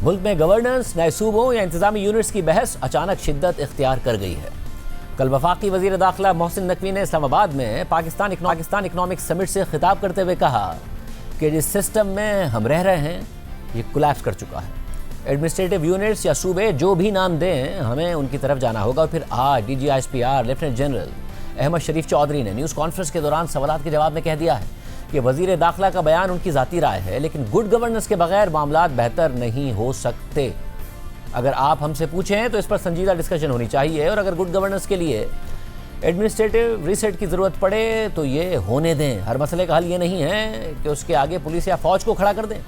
मुल्क में गवर्नेंस, नए सूबों या इंतजामी यूनिट्स की बहस अचानक शिद्दत इख्तियार कर गई है। कल वफाकी वजीर दाखिला मोहसिन नकवी ने इस्लामाबाद में पाकिस्तान इकनॉमिक समिट से खिताब करते हुए कहा कि जिस सिस्टम में हम रह रहे हैं ये कोलैप्स कर चुका है। एडमिनिस्ट्रेटिव यूनिट्स या सूबे जो भी नाम दें, हमें उनकी तरफ जाना होगा। और फिर आज DGISPR लेफ्टिनेंट जनरल अहमद शरीफ चौधरी ने न्यूज़ कॉन्फ्रेंस के दौरान सवालात के जवाब में कह दिया है कि वजीर दाखिला का बयान उनकी ज़ाती राय है, लेकिन गुड गवर्नेंस के बगैर मामलात बेहतर नहीं हो सकते। अगर आप हमसे पूछें तो इस पर संजीदा डिस्कशन होनी चाहिए, और अगर गुड गवर्नेंस के लिए एडमिनिस्ट्रेटिव रीसेट की ज़रूरत पड़े तो ये होने दें। हर मसले का हल ये नहीं है कि उसके आगे पुलिस या फौज को खड़ा कर दें।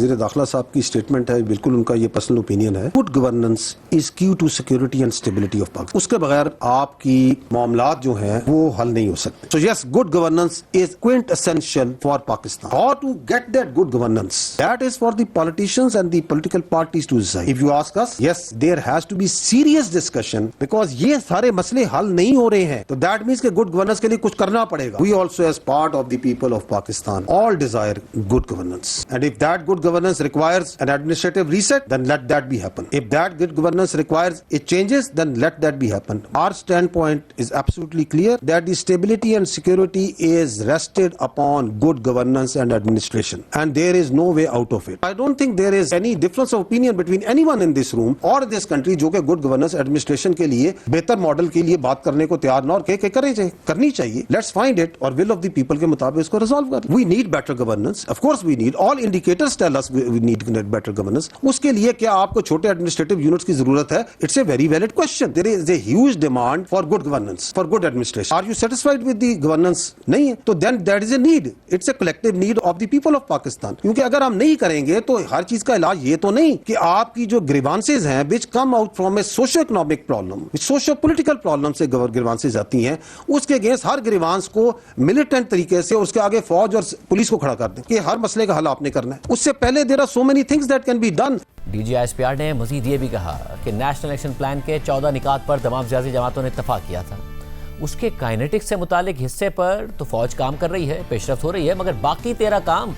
वज़ीर दाखिला साहब की स्टेटमेंट है, बिल्कुल उनका ये पर्सनल ओपिनियन है। Good governance is key to security and stability of Pakistan. उसके बगैर आपकी मामलात जो हैं वो हल नहीं हो सकते। So yes, good governance is quite essential for Pakistan. How to get that good governance, that is for the politicians and the political parties to decide. If you ask us, yes there has to be serious discussion, because ये सारे मसले हल नहीं हो रहे हैं, तो that means कि गुड गवर्नेंस के लिए कुछ करना पड़ेगा। We also as part of the people of Pakistan all desire good governance, and if that good governance requires an administrative reset, then let that be happen. If that good governance requires it changes, then let that be happen. Our standpoint is absolutely clear that the stability and security is rested upon good governance and administration, and there is no way out of it. I don't think there is any difference of opinion between anyone in this room or this country जो कि good governance administration के लिए बेहतर model के लिए बात करने को तैयार ना और करनी चाहिए। Let's find it और will of the people के मुताबिक इसको resolve कर। We need better governance. Of course we need. All indicators tell us we need better governance. उसके लिए क्या आपको छोटे एडमिनिस्ट्रेटिव यूनिट्स की जरूरत है? It's a very valid question. There is a huge demand for good governance, for good administration. Are you satisfied with the governance? नहीं है, तो then that is a need. It's a collective need of the people of Pakistan. क्योंकि अगर हम नहीं करेंगे तो हर चीज का इलाज ये तो नहीं कि आपकी जो grievances हैं, which come out from a socio-economic problem, socio-political problem से grievances आती हैं, उसके अगेंस्ट हर grievance को militant तरीके से उसके आगे फौज और पुलिस को खड़ा कर दें कि हर मसले का हल आपने करना है। उससे पहले there are so many things that can be done. DGISPR ने मजीद ये भी कहा कि नेशनल एक्शन प्लान के 14 निकात पर तमाम सियासी जमातों ने इत्तफाक किया था। उसके काइनेटिक्स से मुतालिक हिस्से पर तो फौज काम कर रही है, पेशरफ्त हो रही है, मगर बाकी 13 काम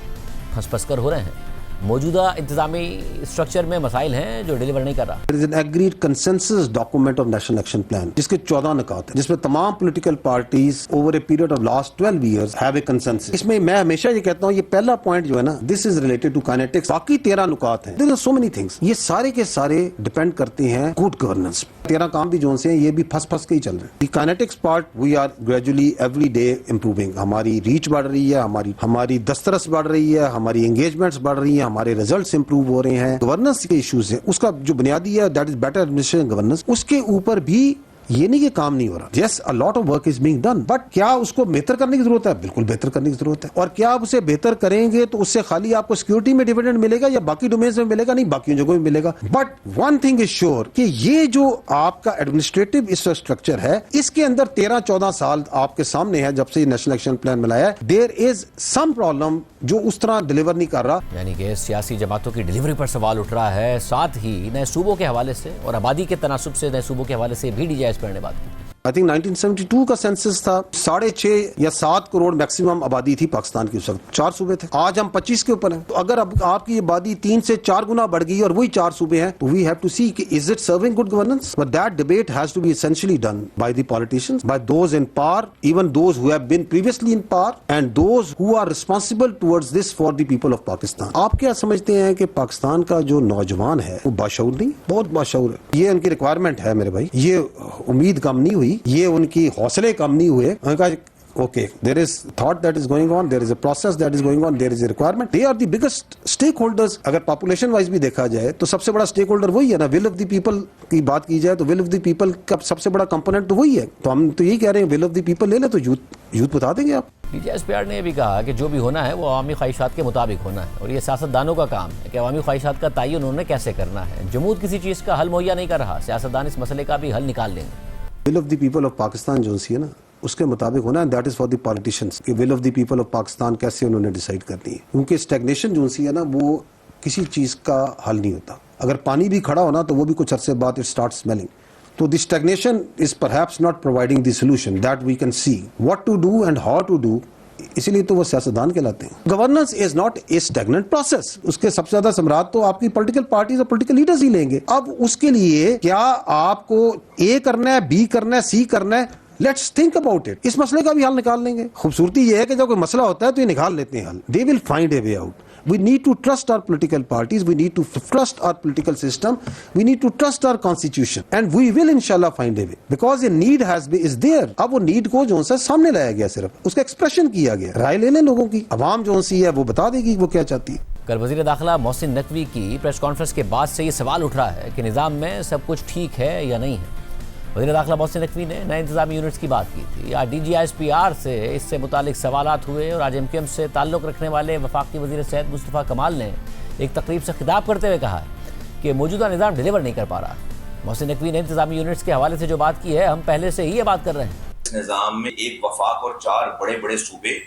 फंस कर हो रहे हैं। मौजूदा इंतजामी स्ट्रक्चर में मसाइल हैं जो डिलीवर नहीं कर रहा। There is an agreed consensus document of National Action Plan जिसके 14 निकात हैं, जिसमें तमाम political parties over a period of last 12 years have a consensus. इसमें मैं हमेशा ये कहता हूँ, ये पहला पॉइंट जो है ना, this is related to kinetics. बाकी 13 निकात हैं, there are so many things. ये सारे के सारे डिपेंड करते हैं गुड गवर्नेंस। 13 काम भी जो से ये भी फंस के ही चल रहे हैं। The kinetics part we are gradually every day improving. हमारी रीच बढ़ रही है, हमारी दस्तरस बढ़ रही है, हमारी एंगेजमेंट्स बढ़ रही है, हमारे रिजल्ट्स इंप्रूव हो रहे हैं। गवर्नेंस के इश्यूज हैं, उसका जो बुनियादी है that is better administration governance, उसके ऊपर भी ये नहीं कि काम नहीं हो रहा। Yes, a lot of work is being done, but क्या उसको बेहतर करने की जरूरत है? बिल्कुल बेहतर करने की जरूरत है। और क्या आप उसे बेहतर करेंगे तो उससे खाली आपको सिक्योरिटी में डिविडेंड मिलेगा या बाकी डोमेन्स में मिलेगा? नहीं, बाकी जगहों में मिलेगा। But one thing is sure कि ये जो आपका एडमिनिस्ट्रेटिव स्ट्रक्चर है, इसके अंदर 13-14 साल आपके सामने है जब से नेशनल एक्शन प्लान बनाया है, देयर इज सम प्रॉब्लम जो उस तरह डिलीवर नहीं कर रहा। यानी कि सियासी जमातों की डिलीवरी पर सवाल उठ रहा है। साथ ही नए सूबों के हवाले से और आबादी के तनासुब से नए सूबों के हवाले से भी DGISPR ने बात की। आई थिंक 1972 का सेंसस था, 6.5 या 7 करोड़ मैक्सिमम आबादी थी पाकिस्तान की। उस वक्त 4 सूबे थे, आज हम 25 के ऊपर हैं। तो अगर अब आपकी आबादी 3 से 4 गुना बढ़ गई और वही 4 सूबे हैं, तो वी हैव टू सी कि is it serving good governance? But that debate has to be essentially done by the politicians, by those in power, even those who have been previously in power and those who are responsible towards this for the people of Pakistan. आप क्या समझते हैं कि पाकिस्तान का जो नौजवान है वो बाशऊर नहीं? बहुत बाशऊर है। ये उनकी रिक्वायरमेंट है मेरे भाई, ये उम्मीद कम नहीं हुई, ये उनकी हौसले कम नहीं हुए। Okay, there is thought that is going on, there is a process that is going on, there is a requirement. They are the biggest stakeholders. अगर population wise भी देखा जाए तो सबसे बड़ा stakeholder वही है ना। will of the people की बात की जाए तो will of the people का सबसे बड़ा component तो वही है। तो हम तो यही कह रहे हैं, will of the people ले ले तो youth बता देंगे आप। DGISPR ने भी कहा कि जो भी होना है वो अवामी ख्वाहिशात के मुताबिक होना है, और ये सियासतदानों का काम है कि अवामी ख्वाहिशात का तयन उन्होंने कैसे करना है। जमूत किसी चीज़ का हल मुहैया नहीं कर रहा, सियासतदान इस मसले का भी हल निकाल लेंगे। will of the people of Pakistan जो सी है ना, उसके मुताबिक होना है। That is for the politicians कि will of the people of Pakistan कैसे उन्होंने डिसाइड करनी है। क्योंकि स्टैग्नेशन जो सी है ना, वो किसी चीज का हल नहीं होता। अगर पानी भी खड़ा होना तो वो भी कुछ अरसे बाद इट स्टार्ट स्मेलिंग। तो the stagnation is perhaps not providing the solution that we can see what to do and how to do इसीलिए तो वो सियासतदान कहलाते हैं। Governance is not a stagnant process. उसके सबसे ज्यादा सम्राट तो आपकी पॉलिटिकल पार्टीज और पॉलिटिकल लीडर्स ही लेंगे। अब उसके लिए क्या आपको ए करना है, बी करना है, सी करना है, लेट्स थिंक अबाउट इट। इस मसले का भी हल निकाल लेंगे। खूबसूरती यह है कि जब कोई मसला होता है तो ये निकाल लेते हैं हल। They will find A way out. We need to trust our political parties. We need to trust our political system. We need to trust our constitution, and we will inshallah find a way. Because a need is there. अब वो need को जो सा सामने लाया गया, सिर्फ उसका एक्सप्रेशन किया गया। राय ले लें लोगों की। अवाम जो सी है वो बता देगी वो क्या चाहती है। कल वज़ीर दाखिला मोहसिन नकवी की प्रेस कॉन्फ्रेंस के बाद से ये सवाल उठ रहा है कि निज़ाम में सब कुछ ठीक है या नहीं है। वज़ीर दाखिला मोहसिन नकवी ने नए इंतजामी यूनिट्स की बात की थी। आज DGISPR से इससे मुतालिक सवालात हुए और आज MQM से ताल्लुक़ रखने वाले वफाकी वज़ीर सेहत मुस्तफ़ा कमाल ने एक तकरीब से खिताब करते हुए कहा कि मौजूदा निज़ाम डिलीवर नहीं कर पा रहा। मोहसिन नकवी ने इंतजामी यूनिट्स के हवाले से जो बात की है, हम पहले से ही ये बात कर रहे हैं। इस निज़ाम में एक वफाक और 4 बड़े बड़े सूबे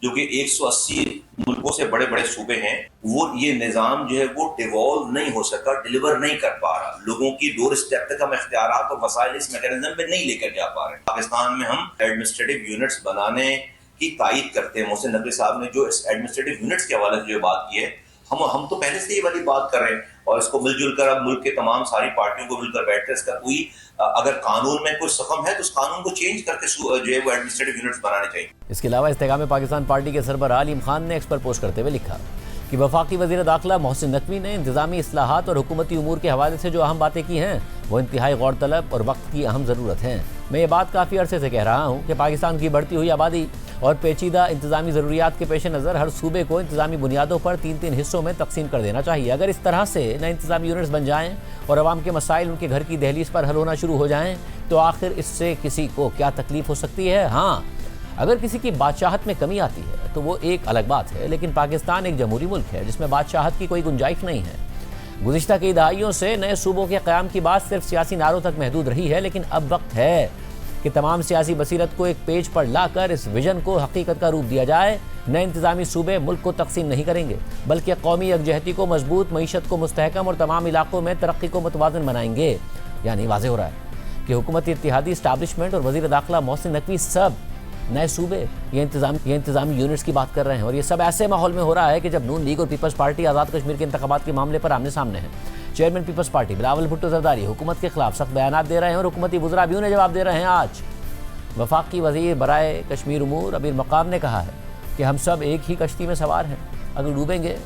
जो कि 180 मुल्कों से बड़े बड़े सूबे हैं, वो ये निज़ाम जो है वो डिवॉल्व नहीं हो सका, डिलीवर नहीं कर पा रहा। लोगों की डोर स्टेप तक हम इख्तियारात और वसाइल इस मैकेनिज्म में नहीं लेकर जा पा रहे। पाकिस्तान में हम एडमिनिस्ट्रेटिव यूनिट्स बनाने की तायद करते हैं। मोहसिन नकवी साहब ने जो इस एडमिनिस्ट्रेटिव यूनिट्स के हवाले से जो बात की है, हम तो पहले से ये वाली बात कर रहे हैं और इसको मिलजुल कर अब मुल्क के तमाम सारी पार्टियों को मिलकर बैठकर इसका कोई अगर कानून में कोई सखम है तो उस कानून को चेंज करके जो है वो एडमिनिस्ट्रेटिव यूनिट्स बनाने चाहिए। इसके अलावा इस्तेकाम पाकिस्तान पार्टी के सरबराह अलीम खान ने एक्स पर पोस्ट करते हुए लिखा कि वफाकी वज़ीर दाखिला मोहसिन नकवी ने इंतजामी इस्लाहात और हुकूमती उमूर के हवाले से जो अहम बातें की हैं वो इंतहाई गौर तलब और वक्त की अहम ज़रूरत है। मैं ये बात काफ़ी अरसे से कह रहा हूँ कि पाकिस्तान की बढ़ती हुई आबादी और पेचीदा इंतजामी ज़रूरियात के पेश नज़र हर सूबे को इंतजामी बुनियादों पर 3-3 हिस्सों में तकसीम कर देना चाहिए। अगर इस तरह से नए इंतजामी यूनिट्स बन जाएँ और अवाम के मसाइल उनके घर की दहलीज पर हल होना शुरू हो जाएँ तो आखिर इससे किसी को क्या तकलीफ़ हो सकती है। हाँ, अगर किसी की बादशाहत में कमी आती है तो वो एक अलग बात है, लेकिन पाकिस्तान एक जमहूरी मुल्क है जिसमें बादशाहत की कोई गुंजाइश नहीं है। गुज़िश्ता कई दहाइयों से नए सूबों के क़याम की बात सिर्फ सियासी नारों तक महदूद रही है, लेकिन अब वक्त है कि तमाम सियासी बसीरत को एक पेज पर लाकर इस विजन को हकीकत का रूप दिया जाए। नए इंतजामी सूबे मुल्क को तकसीम नहीं करेंगे बल्कि कौमी यकजहती को मजबूत, मईशत को मुस्तहकम और तमाम इलाकों में तरक्की को मुतवाज़न बनाएंगे। यानी वाज़ेह हो रहा है कि हुकूमती इत्तेहादी इस्टेब्लिशमेंट और वज़ीर दाखिला मोहसिन नकवी सब नए सूबे ये इंतजामी यूनिट्स की बात कर रहे हैं और ये सब ऐसे माहौल में हो रहा है कि जब नून लीग और पीपल्स पार्टी आज़ाद कश्मीर के इंतखाबात के मामले पर आमने सामने है। Chairman peoples party Bilawal Bhutto Zardari हुकूमत के खिलाफ सख्त बयान दे रहे हैं और हुकूमती वज़रा भी उन्हें जवाब दे रहे हैं। आज वफाकी वज़ीर बराए कश्मीर उमूर अमीर मकाम ने कहा है कि हम सब एक ही कश्ती में सवार हैं, अगर डूबेंगे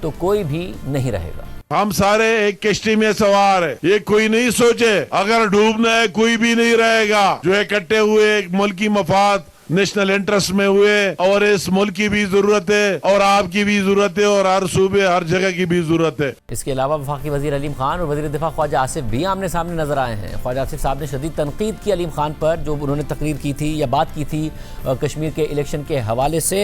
तो कोई भी नहीं रहेगा। हम सारे एक कश्ती में सवार है, ये कोई नहीं सोचे अगर डूबना है कोई भी नहीं रहेगा। जो इकट्ठे हुए एक मुल्की मफाद नेशनल इंटरेस्ट में हुए और इस मुल्क की भी जरूरत है और आपकी भी जरूरत है और हर सूबे हर जगह की भी जरूरत है। इसके अलावा वफाकी वज़ीर अलीम खान और वज़ीर दिफा ख्वाजा आसिफ भी आमने सामने नजर आए हैं। ख्वाजा आसिफ साहब ने शदीद तनकीद की अलीम खान पर जो उन्होंने तकरीर की थी या बात की थी कश्मीर के इलेक्शन के हवाले से।